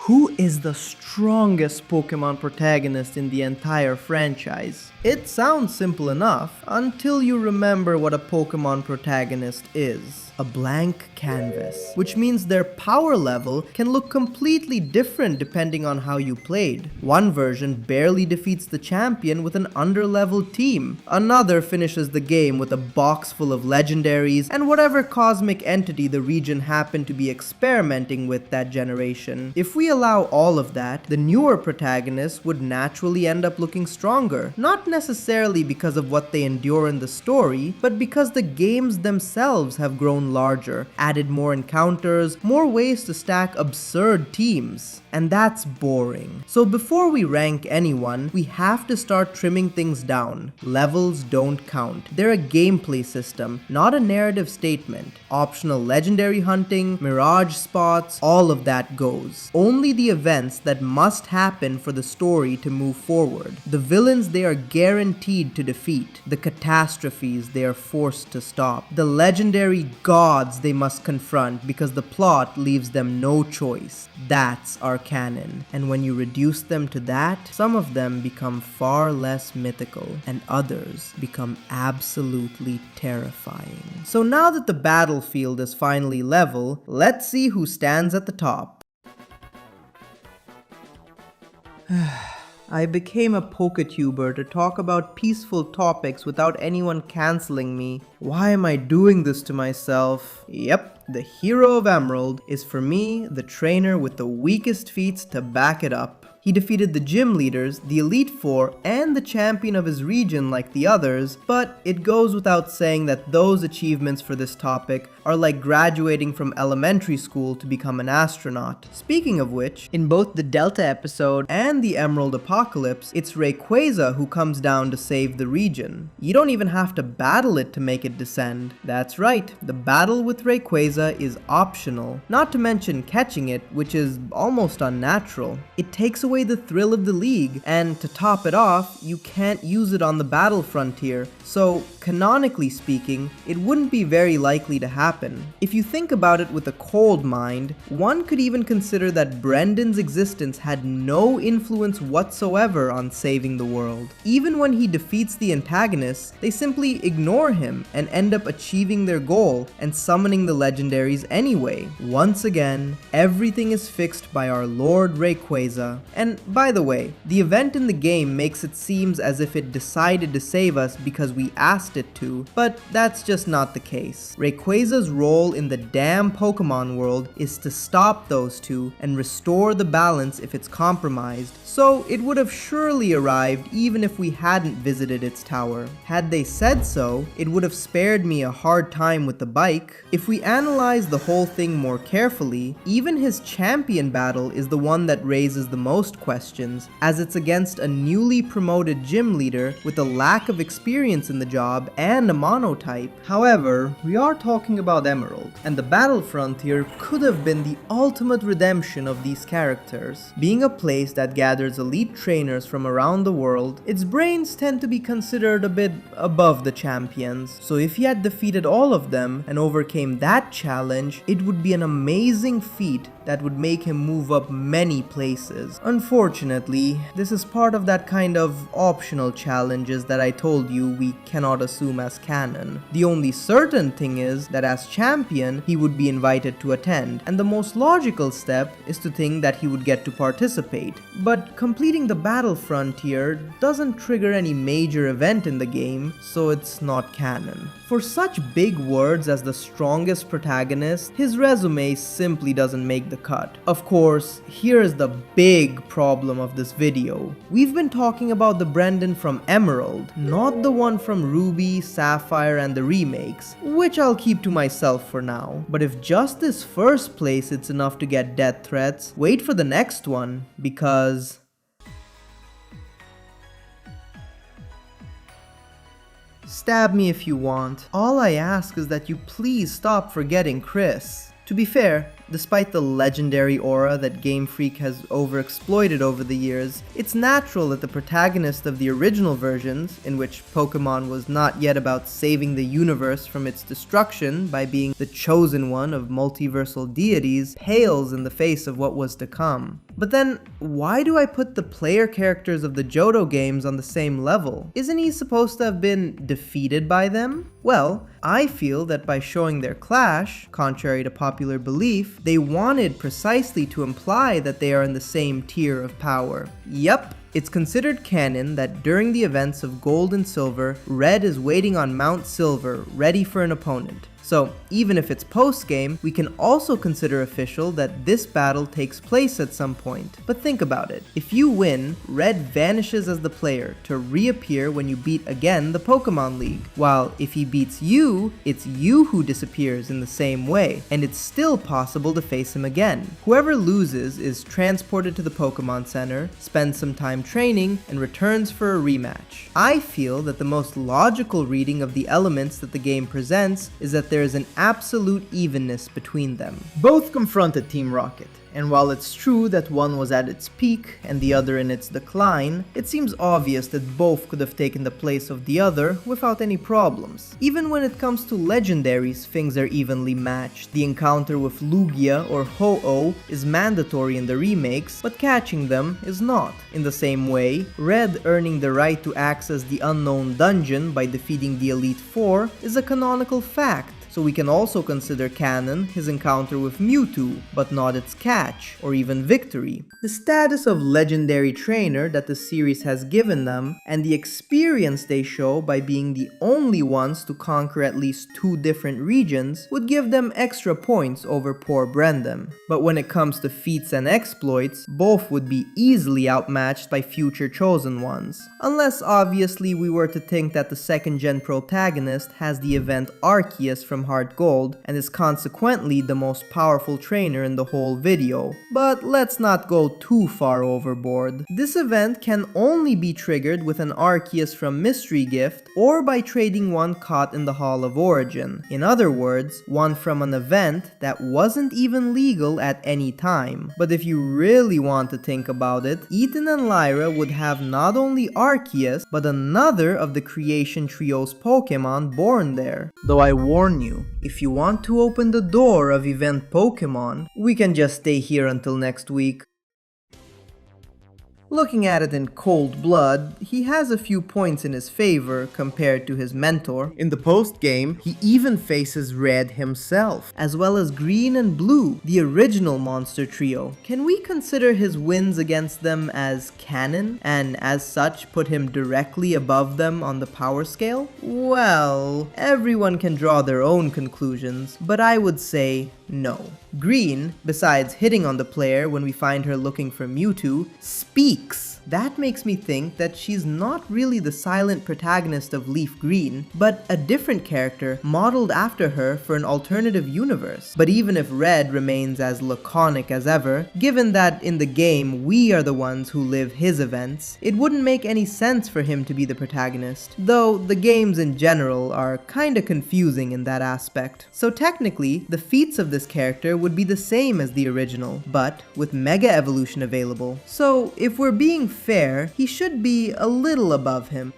Who is the strongest Pokemon protagonist in the entire franchise? It sounds simple enough until you remember what a Pokemon protagonist is. A blank canvas, which means their power level can look completely different depending on how you played. One version barely defeats the champion with an underleveled team. Another finishes the game with a box full of legendaries and whatever cosmic entity the region happened to be experimenting with that generation. If we allow all of that, the newer protagonists would naturally end up looking stronger. Not necessarily because of what they endure in the story, but because the games themselves have grown larger, added more encounters, more ways to stack absurd teams. And that's boring. So before we rank anyone, we have to start trimming things down. Levels don't count. They're a gameplay system, not a narrative statement. Optional legendary hunting, mirage spots, all of that goes. Only the events that must happen for the story to move forward. The villains they are guaranteed to defeat. The catastrophes they are forced to stop. The legendary gods they must confront because the plot leaves them no choice. That's our canon. And when you reduce them to that, some of them become far less mythical and others become absolutely terrifying. So now that the battlefield is finally level, let's see who stands at the top. I became a PokeTuber to talk about peaceful topics without anyone canceling me. Why am I doing this to myself? Yep, the hero of Emerald is for me the trainer with the weakest feats to back it up. He defeated the gym leaders, the Elite Four, and the champion of his region like the others, but it goes without saying that those achievements for this topic are like graduating from elementary school to become an astronaut. Speaking of which, in both the Delta episode and the Emerald Apocalypse, it's Rayquaza who comes down to save the region. You don't even have to battle it to make it descend. That's right, the battle with Rayquaza is optional, not to mention catching it, which is almost unnatural. It takes away the thrill of the league, and to top it off, you can't use it on the battle frontier, so canonically speaking, it wouldn't be very likely to happen. If you think about it with a cold mind, one could even consider that Brendan's existence had no influence whatsoever on saving the world. Even when he defeats the antagonists, they simply ignore him and end up achieving their goal and summoning the legendaries anyway. Once again, everything is fixed by our Lord Rayquaza. And by the way, the event in the game makes it seem as if it decided to save us because we asked it to, but that's just not the case. Rayquaza's role in the damn Pokemon world is to stop those two and restore the balance if it's compromised, so it would have surely arrived even if we hadn't visited its tower. Had they said so, it would have spared me a hard time with the bike. If we analyze the whole thing more carefully, even his champion battle is the one that raises the most questions, as it's against a newly promoted gym leader with a lack of experience in the job and a monotype. However, we are talking about Emerald, and the battle frontier could have been the ultimate redemption of these characters. Being a place that gathers elite trainers from around the world, its brains tend to be considered a bit above the champions, so if he had defeated all of them and overcame that challenge, it would be an amazing feat that would make him move up many places. Unfortunately, this is part of that kind of optional challenges that I told you we cannot assume as canon. The only certain thing is that as champion, he would be invited to attend, and the most logical step is to think that he would get to participate. But completing the battle frontier doesn't trigger any major event in the game, so it's not canon. For such big words as the strongest protagonist, his resume simply doesn't make the cut. Of course, here is the big problem of this video. We've been talking about the Brendan from Emerald, not the one from Ruby, Sapphire, and the remakes, which I'll keep to myself for now. But if just this first place it's enough to get death threats, wait for the next one, because stab me if you want. All I ask is that you please stop forgetting Chris. To be fair, Despite the legendary aura that Game Freak has overexploited over the years, it's natural that the protagonist of the original versions, in which Pokémon was not yet about saving the universe from its destruction by being the chosen one of multiversal deities, pales in the face of what was to come. But then, why do I put the player characters of the Johto games on the same level? Isn't he supposed to have been defeated by them? Well, I feel that by showing their clash, contrary to popular belief, they wanted precisely to imply that they are in the same tier of power. Yup. It's considered canon that during the events of Gold and Silver, Red is waiting on Mount Silver, ready for an opponent. So, even if it's post-game, we can also consider official that this battle takes place at some point. But think about it. If you win, Red vanishes as the player to reappear when you beat again the Pokemon League. While if he beats you, it's you who disappears in the same way, and it's still possible to face him again. Whoever loses is transported to the Pokemon Center, spends some time training, and returns for a rematch. I feel that the most logical reading of the elements that the game presents is that there is an absolute evenness between them. Both confronted Team Rocket, and while it's true that one was at its peak and the other in its decline, it seems obvious that both could have taken the place of the other without any problems. Even when it comes to legendaries, things are evenly matched. The encounter with Lugia or Ho-Oh is mandatory in the remakes, but catching them is not. In the same way, Red earning the right to access the unknown dungeon by defeating the Elite Four is a canonical fact. So we can also consider canon his encounter with Mewtwo, but not its catch, or even victory. The status of legendary trainer that the series has given them, and the experience they show by being the only ones to conquer at least 2 different regions, would give them extra points over poor Brendan. But when it comes to feats and exploits, both would be easily outmatched by future chosen ones. Unless obviously we were to think that the 2nd gen protagonist has the event Arceus from Heart Gold and is consequently the most powerful trainer in the whole video. But let's not go too far overboard. This event can only be triggered with an Arceus from Mystery Gift or by trading one caught in the Hall of Origin. In other words, one from an event that wasn't even legal at any time. But if you really want to think about it, Ethan and Lyra would have not only Arceus, but another of the Creation Trio's Pokemon born there. Though I warn you, if you want to open the door of event Pokemon, we can just stay here until next week. Looking at it in cold blood, he has a few points in his favor compared to his mentor. In the post-game, he even faces Red himself, as well as Green and Blue, the original monster trio. Can we consider his wins against them as canon, and as such put him directly above them on the power scale? Well, everyone can draw their own conclusions, but I would say no. Green, besides hitting on the player when we find her looking for Mewtwo, speaks. That makes me think that she's not really the silent protagonist of LeafGreen, but a different character modeled after her for an alternative universe. But even if Red remains as laconic as ever, given that in the game we are the ones who live his events, it wouldn't make any sense for him to be the protagonist, though the games in general are kinda confusing in that aspect. So technically, the feats of this character would be the same as the original, but with Mega Evolution available. So if we're being fair, he should be a little above him.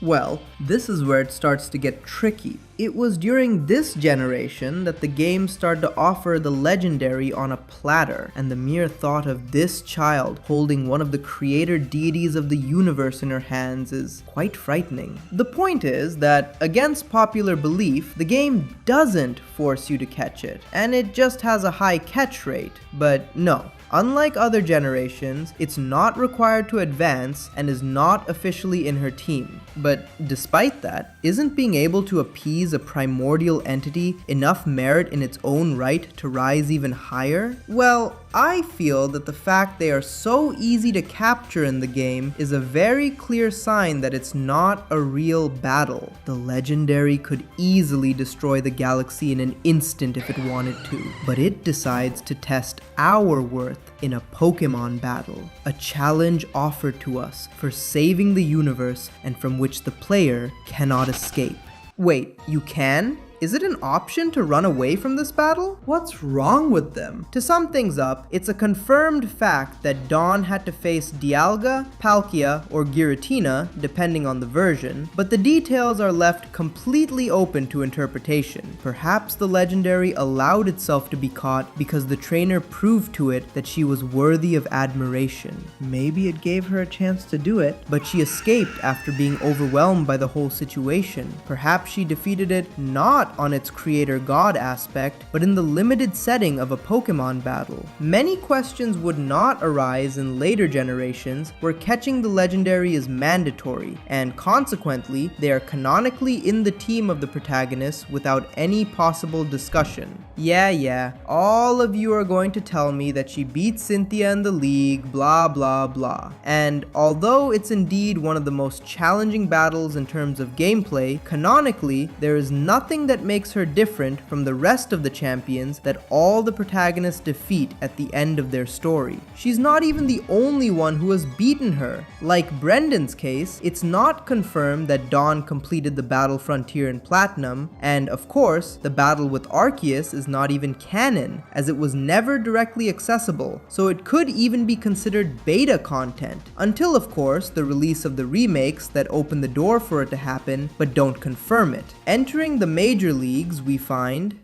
Well, this is where it starts to get tricky. It was during this generation that the game started to offer the legendary on a platter, and the mere thought of this child holding one of the creator deities of the universe in her hands is quite frightening. The point is that, against popular belief, the game doesn't force you to catch it, and it just has a high catch rate. But no. Unlike other generations, it's not required to advance and is not officially in her team. But despite that, isn't being able to appease a primordial entity enough merit in its own right to rise even higher? Well, I feel that the fact they are so easy to capture in the game is a very clear sign that it's not a real battle. The legendary could easily destroy the galaxy in an instant if it wanted to, but it decides to test our worth in a Pokemon battle, a challenge offered to us for saving the universe and from which the player cannot escape. Wait, you can? Is it an option to run away from this battle? What's wrong with them? To sum things up, it's a confirmed fact that Dawn had to face Dialga, Palkia, or Giratina, depending on the version, but the details are left completely open to interpretation. Perhaps the legendary allowed itself to be caught because the trainer proved to it that she was worthy of admiration. Maybe it gave her a chance to do it, but she escaped after being overwhelmed by the whole situation. Perhaps she defeated it not on its creator god aspect, but in the limited setting of a Pokemon battle. Many questions would not arise in later generations where catching the legendary is mandatory, and consequently, they are canonically in the team of the protagonist without any possible discussion. Yeah, all of you are going to tell me that she beat Cynthia in the league, blah blah blah. And although it's indeed one of the most challenging battles in terms of gameplay, canonically, there is nothing that makes her different from the rest of the champions that all the protagonists defeat at the end of their story. She's not even the only one who has beaten her. Like Brendan's case, it's not confirmed that Dawn completed the Battle Frontier in Platinum, and of course, the battle with Arceus is not even canon, as it was never directly accessible, so it could even be considered beta content, until of course the release of the remakes that open the door for it to happen, but don't confirm it. Entering the major leagues, we find...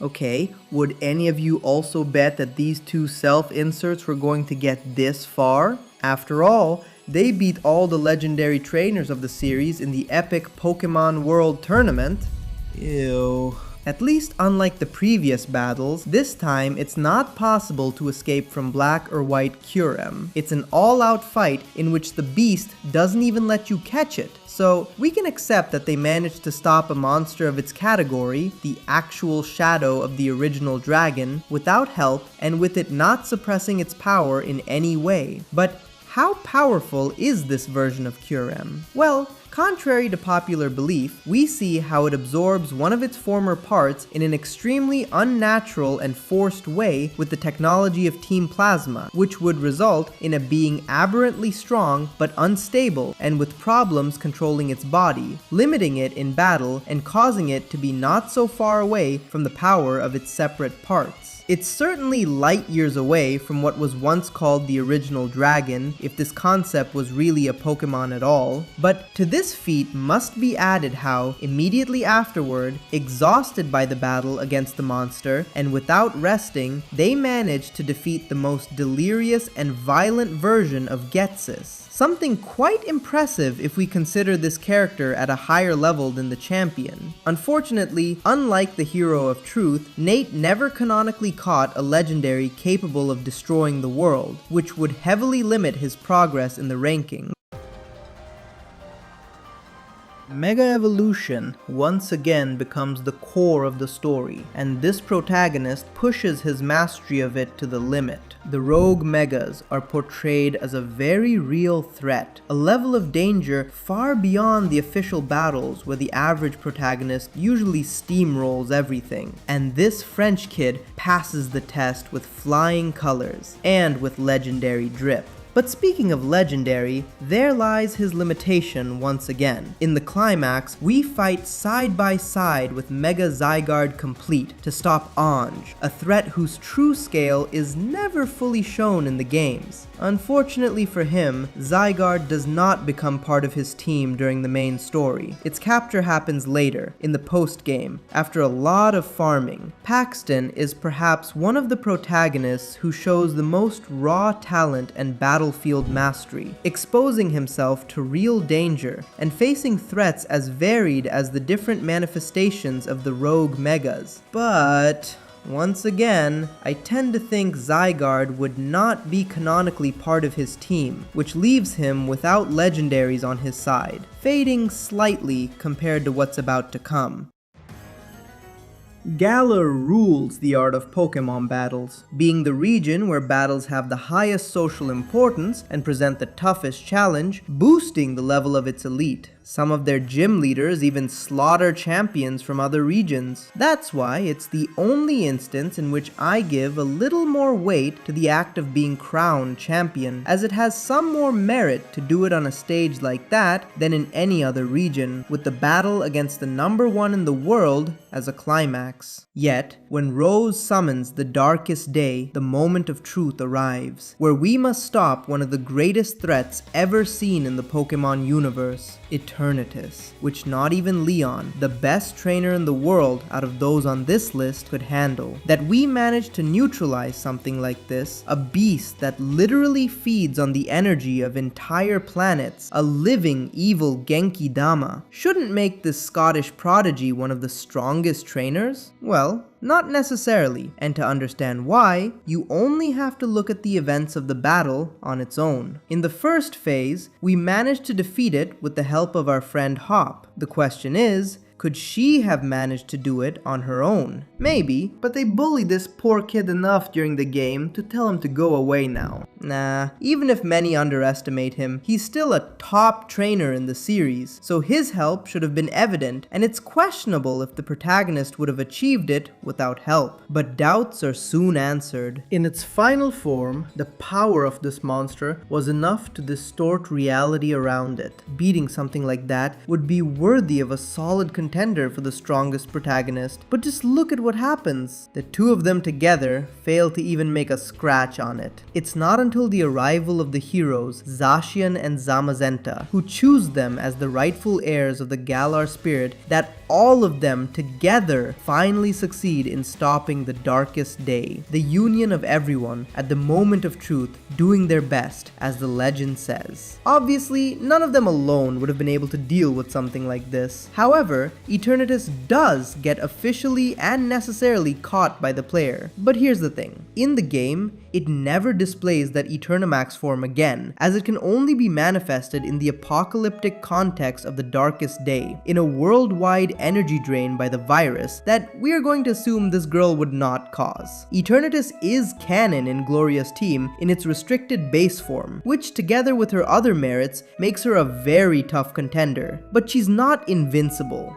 Okay, would any of you also bet that these two self-inserts were going to get this far? After all, they beat all the legendary trainers of the series in the epic Pokemon World Tournament. Ew. At least unlike the previous battles, this time it's not possible to escape from black or white Kyurem. It's an all-out fight in which the beast doesn't even let you catch it. So we can accept that they managed to stop a monster of its category, the actual shadow of the original dragon, without help and with it not suppressing its power in any way. But how powerful is this version of Kyurem? Well, contrary to popular belief, we see how it absorbs one of its former parts in an extremely unnatural and forced way with the technology of Team Plasma, which would result in a being aberrantly strong but unstable and with problems controlling its body, limiting it in battle and causing it to be not so far away from the power of its separate parts. It's certainly light years away from what was once called the original dragon, if this concept was really a Pokemon at all, but to this feat must be added how, immediately afterward, exhausted by the battle against the monster, and without resting, they managed to defeat the most delirious and violent version of Ghetsis. Something quite impressive if we consider this character at a higher level than the champion. Unfortunately, unlike the hero of truth, Nate never canonically caught a legendary capable of destroying the world, which would heavily limit his progress in the ranking. Mega Evolution once again becomes the core of the story, and this protagonist pushes his mastery of it to the limit. The rogue Megas are portrayed as a very real threat, a level of danger far beyond the official battles where the average protagonist usually steamrolls everything. And this French kid passes the test with flying colors, and with legendary drip. But speaking of legendary, there lies his limitation once again. In the climax, we fight side by side with Mega Zygarde Complete to stop Ange, a threat whose true scale is never fully shown in the games. Unfortunately for him, Zygarde does not become part of his team during the main story. Its capture happens later, in the post-game, after a lot of farming. Paxton is perhaps one of the protagonists who shows the most raw talent and battlefield mastery, exposing himself to real danger, and facing threats as varied as the different manifestations of the rogue Megas. But once again, I tend to think Zygarde would not be canonically part of his team, which leaves him without legendaries on his side, fading slightly compared to what's about to come. Galar rules the art of Pokemon battles, being the region where battles have the highest social importance and present the toughest challenge, boosting the level of its elite. Some of their gym leaders even slaughter champions from other regions. That's why it's the only instance in which I give a little more weight to the act of being crowned champion, as it has some more merit to do it on a stage like that than in any other region, with the battle against the number one in the world as a climax. Yet, when Rose summons the darkest day, the moment of truth arrives, where we must stop one of the greatest threats ever seen in the Pokémon universe, Eternatus, which not even Leon, the best trainer in the world out of those on this list, could handle. That we managed to neutralize something like this, a beast that literally feeds on the energy of entire planets, a living evil Genki Dama, shouldn't make this Scottish prodigy one of the strongest trainers? Well, not necessarily, and to understand why, you only have to look at the events of the battle on its own. In the first phase, we managed to defeat it with the help of our friend Hop. The question is, could she have managed to do it on her own? Maybe, but they bullied this poor kid enough during the game to tell him to go away now. Nah, even if many underestimate him, he's still a top trainer in the series, so his help should have been evident, and it's questionable if the protagonist would have achieved it without help. But doubts are soon answered. In its final form, the power of this monster was enough to distort reality around it. Beating something like that would be worthy of a solid contender for the strongest protagonist, but just look at what happens. The two of them together fail to even make a scratch on it. It's not until the arrival of the heroes, Zacian and Zamazenta, who choose them as the rightful heirs of the Galar spirit, that all of them together finally succeed in stopping the darkest day. The union of everyone at the moment of truth, doing their best, as the legend says. Obviously, none of them alone would have been able to deal with something like this. However, Eternatus does get officially and necessarily caught by the player. But here's the thing. In the game, it never displays that Eternamax form again, as it can only be manifested in the apocalyptic context of the darkest day, in a worldwide energy drain by the virus that we're going to assume this girl would not cause. Eternatus is canon in Gloria's team in its restricted base form, which together with her other merits makes her a very tough contender, but she's not invincible.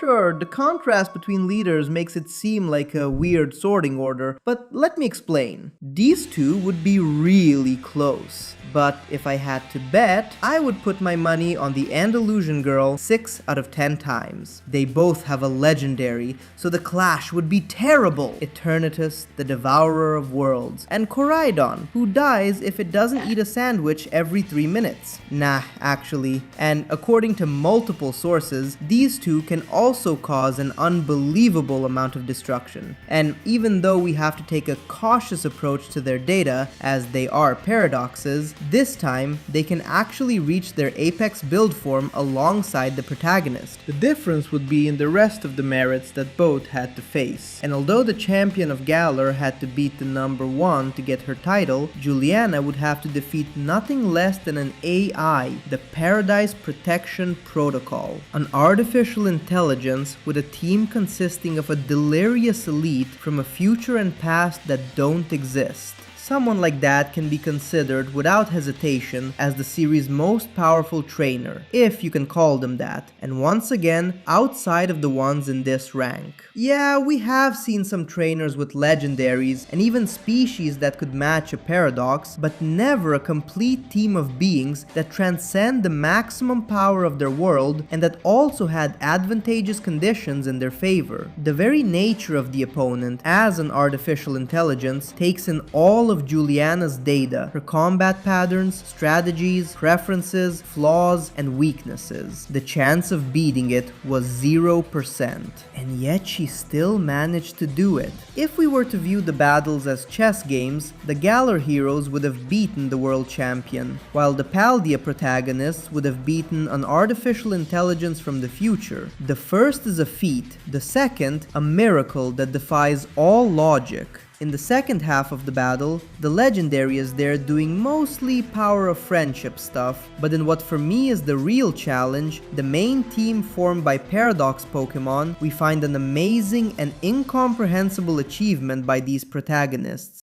Sure, the contrast between leaders makes it seem like a weird sorting order, but let me explain. These two would be really close. But if I had to bet, I would put my money on the Andalusian girl 6 out of 10 times. They both have a legendary, so the clash would be terrible. Eternatus, the devourer of worlds, and Koraidon, who dies if it doesn't eat a sandwich every 3 minutes. Nah, actually. And according to multiple sources, these two can also cause an unbelievable amount of destruction. And even though we have to take a cautious approach to their data, as they are paradoxes, this time they can actually reach their apex build form alongside the protagonist. The difference would be in the rest of the merits that both had to face. And although the champion of Galar had to beat the number 1 to get her title, Juliana would have to defeat nothing less than an AI, the Paradise Protection Protocol, an artificial intelligence with a team consisting of a delirious elite from a future and past that don't exist. Someone like that can be considered without hesitation as the series' most powerful trainer, if you can call them that, and once again, outside of the ones in this rank. Yeah, we have seen some trainers with legendaries and even species that could match a paradox, but never a complete team of beings that transcend the maximum power of their world and that also had advantageous conditions in their favor. The very nature of the opponent as an artificial intelligence takes in all of Juliana's data, her combat patterns, strategies, preferences, flaws, and weaknesses. The chance of beating it was 0%, and yet she still managed to do it. If we were to view the battles as chess games, the Galar heroes would have beaten the world champion, while the Paldea protagonists would have beaten an artificial intelligence from the future. The first is a feat, the second, a miracle that defies all logic. In the second half of the battle, the legendary is there doing mostly power of friendship stuff, but in what for me is the real challenge, the main team formed by Paradox Pokémon, we find an amazing and incomprehensible achievement by these protagonists.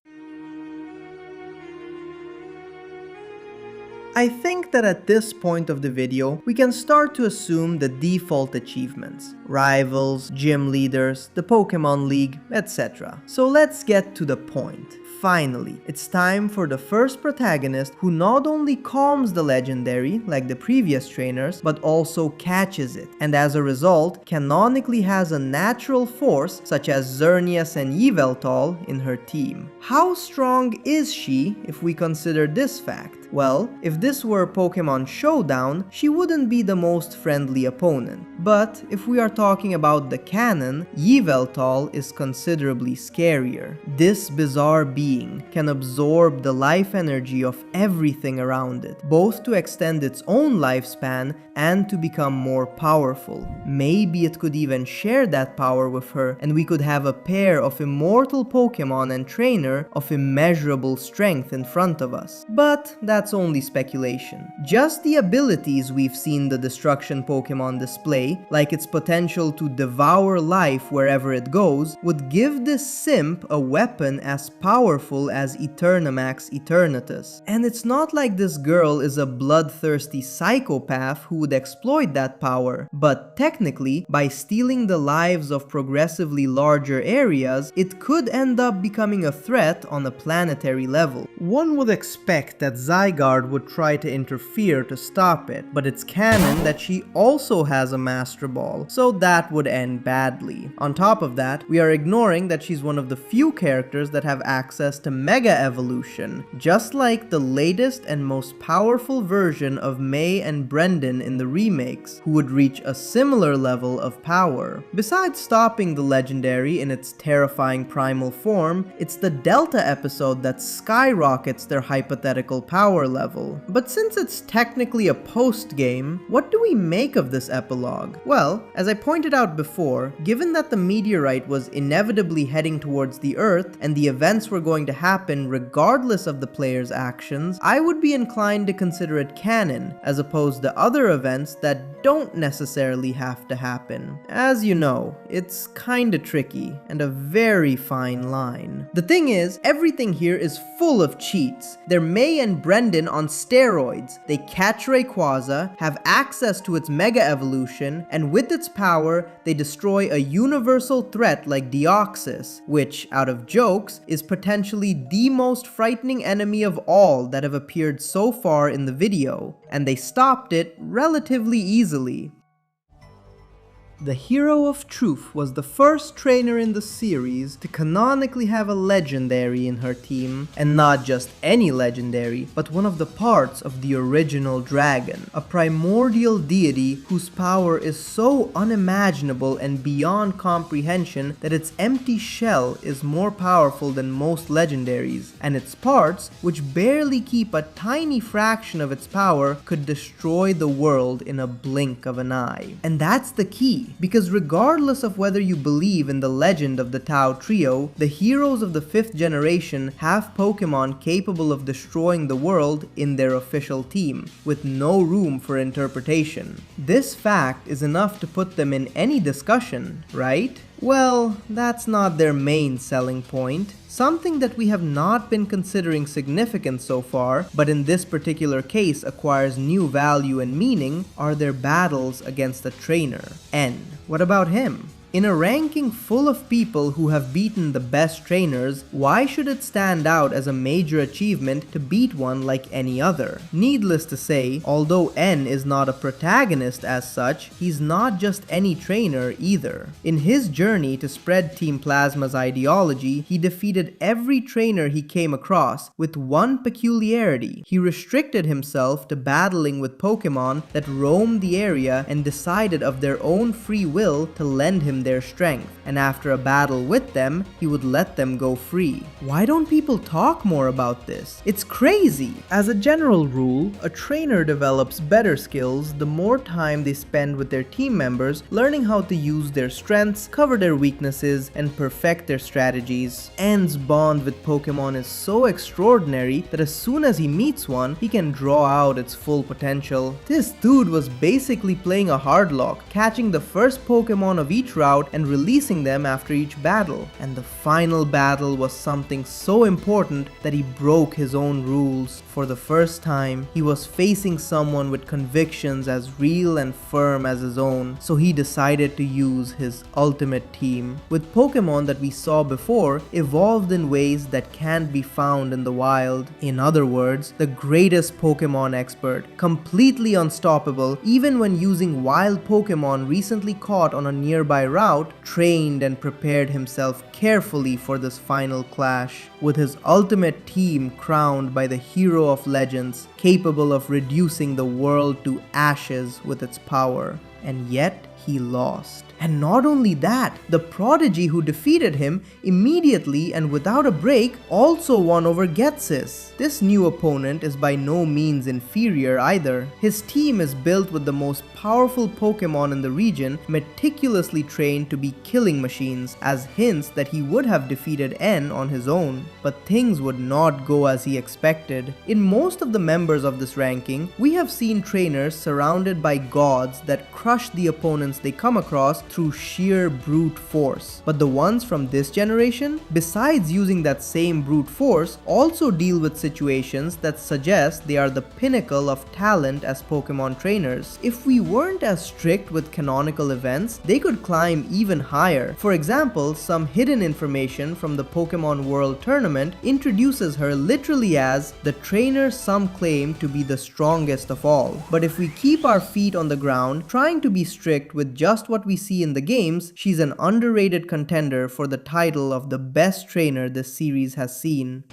I think that at this point of the video, we can start to assume the default achievements. Rivals, gym leaders, the Pokemon League, etc. So let's get to the point. Finally, it's time for the first protagonist who not only calms the legendary, like the previous trainers, but also catches it, and as a result, canonically has a natural force such as Xerneas and Yveltal in her team. How strong is she if we consider this fact? Well, if this were Pokemon Showdown, she wouldn't be the most friendly opponent. But if we are talking about the canon, Yveltal is considerably scarier. This bizarre being can absorb the life energy of everything around it, both to extend its own lifespan and to become more powerful. Maybe it could even share that power with her, and we could have a pair of immortal Pokemon and trainer of immeasurable strength in front of us. But that's only speculation. Just the abilities we've seen the destruction Pokemon display, like its potential to devour life wherever it goes, would give this simp a weapon as powerful as Eternamax Eternatus. And it's not like this girl is a bloodthirsty psychopath who would exploit that power, but technically, by stealing the lives of progressively larger areas, it could end up becoming a threat on a planetary level. One would expect that Zygarde would try to interfere to stop it, but it's canon that she also has a Master Ball, so that would end badly. On top of that, we are ignoring that she's one of the few characters that have access to Mega Evolution, just like the latest and most powerful version of May and Brendan in the remakes, who would reach a similar level of power. Besides stopping the legendary in its terrifying primal form, it's the Delta episode that skyrockets their hypothetical power level. But since it's technically a post-game, what do we make of this epilogue? Well, as I pointed out before, given that the meteorite was inevitably heading towards the Earth and the events were going to happen regardless of the player's actions, I would be inclined to consider it canon, as opposed to other events that don't necessarily have to happen. As you know, it's kinda tricky and a very fine line. The thing is, everything here is full of cheats. They're May and Brendan on steroids. They catch Rayquaza, have access to its Mega Evolution, and with its power, they destroy a universal threat like Deoxys, which, out of jokes, is potentially the most frightening enemy of all that have appeared so far in the video, and they stopped it relatively easily. The Hero of Truth was the first trainer in the series to canonically have a legendary in her team, and not just any legendary, but one of the parts of the original dragon, a primordial deity whose power is so unimaginable and beyond comprehension that its empty shell is more powerful than most legendaries, and its parts, which barely keep a tiny fraction of its power, could destroy the world in a blink of an eye. And that's the key. Because regardless of whether you believe in the legend of the Tao Trio, the heroes of the 5th generation have Pokemon capable of destroying the world in their official team, with no room for interpretation. This fact is enough to put them in any discussion, right? Well, that's not their main selling point. Something that we have not been considering significant so far, but in this particular case acquires new value and meaning, are their battles against a trainer. N. What about him? In a ranking full of people who have beaten the best trainers, why should it stand out as a major achievement to beat one like any other? Needless to say, although N is not a protagonist as such, he's not just any trainer either. In his journey to spread Team Plasma's ideology, he defeated every trainer he came across, with one peculiarity. He restricted himself to battling with Pokemon that roamed the area and decided of their own free will to lend him their strength, and after a battle with them, he would let them go free. Why don't people talk more about this? It's crazy! As a general rule, a trainer develops better skills the more time they spend with their team members learning how to use their strengths, cover their weaknesses, and perfect their strategies. N's bond with Pokemon is so extraordinary that as soon as he meets one, he can draw out its full potential. This dude was basically playing a hard lock, catching the first Pokemon of each route route and releasing them after each battle. And the final battle was something so important that he broke his own rules. For the first time, he was facing someone with convictions as real and firm as his own, so he decided to use his ultimate team. With Pokemon that we saw before, evolved in ways that can't be found in the wild. In other words, the greatest Pokemon expert, completely unstoppable even when using wild Pokemon recently caught on a nearby route, trained and prepared himself carefully for this final clash. With his ultimate team crowned by the hero of legends, capable of reducing the world to ashes with its power. And yet, he lost. And not only that, the prodigy who defeated him immediately and without a break also won over Ghetsis. This new opponent is by no means inferior either. His team is built with the most powerful Pokemon in the region, meticulously trained to be killing machines, as hints that he would have defeated N on his own. But things would not go as he expected. In most of the members of this ranking, we have seen trainers surrounded by gods that crush the opponents they come across through sheer brute force. But the ones from this generation, besides using that same brute force, also deal with situations that suggest they are the pinnacle of talent as Pokemon trainers. If we weren't as strict with canonical events, they could climb even higher. For example, some hidden information from the Pokemon World Tournament introduces her literally as the trainer some claim to be the strongest of all. But if we keep our feet on the ground, trying to be strict with just what we see in the games, she's an underrated contender for the title of the best trainer this series has seen.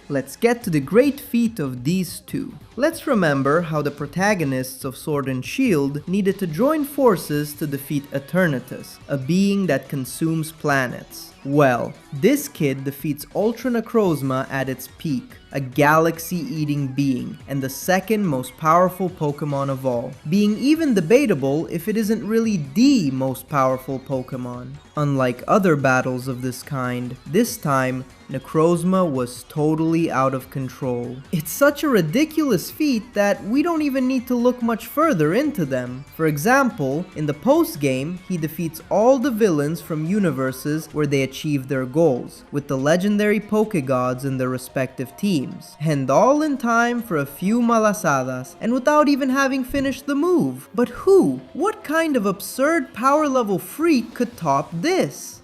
Let's get to the great feat of these two. Let's remember how the protagonists of Sword and Shield needed to join forces to defeat Eternatus, a being that consumes planets. Well, this kid defeats Ultra Necrozma at its peak, a galaxy-eating being, and the second most powerful Pokemon of all, being even debatable if it isn't really the most powerful Pokemon. Unlike other battles of this kind, this time, Necrozma was totally out of control. It's such a ridiculous feat that we don't even need to look much further into them. For example, in the post-game, he defeats all the villains from universes where they achieved their goals, with the legendary Pokegods in their respective teams, and all in time for a few malasadas, and without even having finished the move. But who? What kind of absurd power level freak could top this?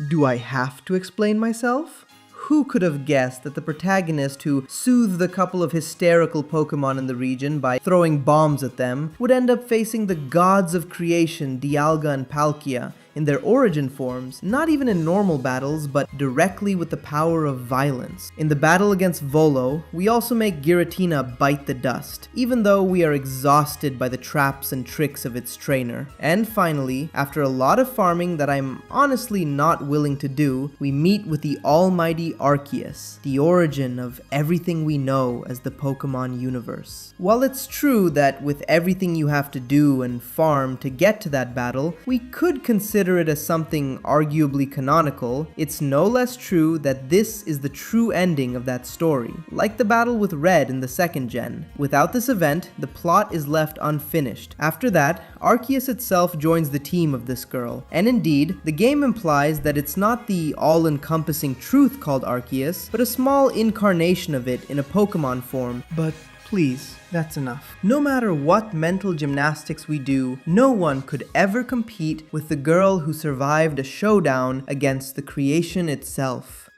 Do I have to explain myself? Who could have guessed that the protagonist who soothed a couple of hysterical Pokemon in the region by throwing bombs at them would end up facing the gods of creation, Dialga and Palkia, in their origin forms, not even in normal battles, but directly with the power of violence. In the battle against Volo, we also make Giratina bite the dust, even though we are exhausted by the traps and tricks of its trainer. And finally, after a lot of farming that I'm honestly not willing to do, we meet with the almighty Arceus, the origin of everything we know as the Pokemon universe. While it's true that with everything you have to do and farm to get to that battle, we could consider it as something arguably canonical, it's no less true that this is the true ending of that story. Like the battle with Red in the second gen. Without this event, the plot is left unfinished. After that, Arceus itself joins the team of this girl. And indeed, the game implies that it's not the all-encompassing truth called Arceus, but a small incarnation of it in a Pokemon form. But please, that's enough. No matter what mental gymnastics we do, no one could ever compete with the girl who survived a showdown against the creation itself.